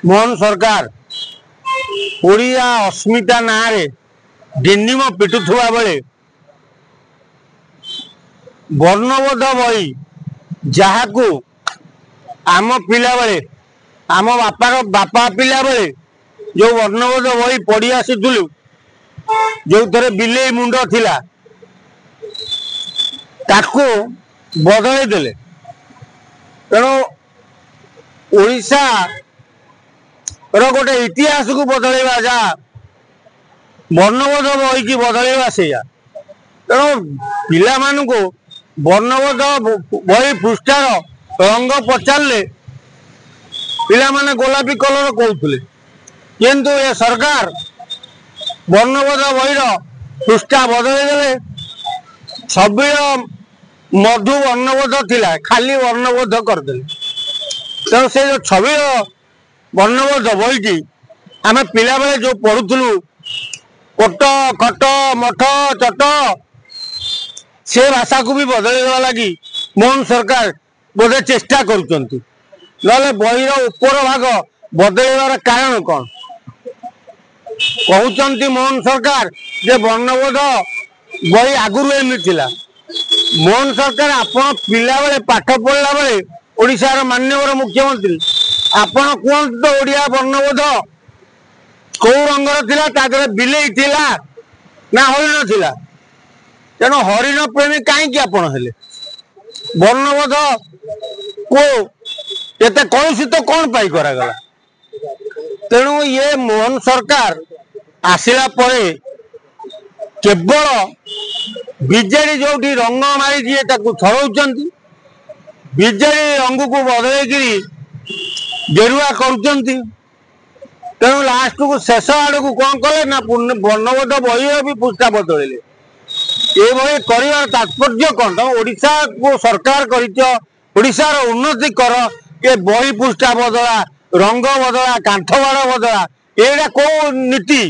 मोहन सरकार ओडिया अस्मिता ना डेनिम पिटुवा बेले वर्णबोध बही जहाकू आम पिला बेले आम बापा पिला बेले जो वर्णबोध बही पढ़ी आसुलु जो थे बिले मुंड थिला ताकू बदल देले तेणु ओडिशा गोटे इतिहास को बदलवा जहाँ वर्णबोध बही की बदलवा से तेणु पिला को वर्णबोध बही पृष्ठार रंग पचारे पिला माने गोलापी कलर कहते किंतु ये सरकार वर्णबोध बहीर पृष्ठा बदल देले छवि मधु वर्णबोध थिला खाली वर्णबोध करदे तेणु से जो छवि वर्णबोध बही की आम पिला बेले जो पढ़ुलु कोट खट मठ चट से भाषा को भी बदल देवा लगी मोहन सरकार बोधे चेष्टा करुचंती नले बहीर उपर भाग बदलवार कारण कौन कहते मोहन सरकार जे वर्णबोध बही आगुरी एमती मोहन सरकार आपण पिला बेले पाठ पढ़ला बेले ओडिशार माननीय मुख्यमंत्री आपण कहते तो ओडिया वर्णबोध कौ रंगर थिला तादरे बिलेई थिला ना हरिण थिला तेणु हरिण प्रेमी कहीं आपण हेले वर्णबोध को एते कलुषित तो कौन पाई करागला तेणु ये मोहन सरकार आसिला परे केवल बीजेडी जो रंग मारी छड़ौंट बीजेडी रंग को बदल गेरुआ कर तेणु लास्ट को शेष आड़ को कौन कले ना वर्णबोध बही भी पृष्ठा बदल ये कर तात्पर्य कौन तुम ओडिशा को सरकार कर उन्नति कर ये बही पृष्ठा बदला रंग बदला कांथ बाड़ बदला ये कौ नीति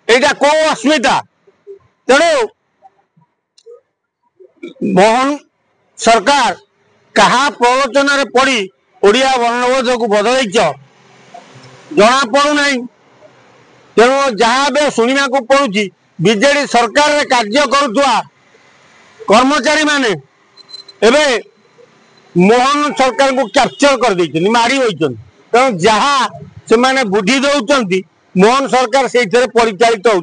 यहाँ कौ अस्मिता तेणु मोहन सरकार कहा प्रवचन पड़ी ओडिया वर्णबोध को बदल जना पड़ूना तेणु जहाँ भी शुणा को पड़ुची बीजेडी सरकार कार्य करुवा कर्मचारी माने एबे मोहन सरकार को कैप्चर कर देइछन मारी होइछन तेणु जहाँ से माने बुद्धि दौरान मोहन सरकार से परिचालित हो।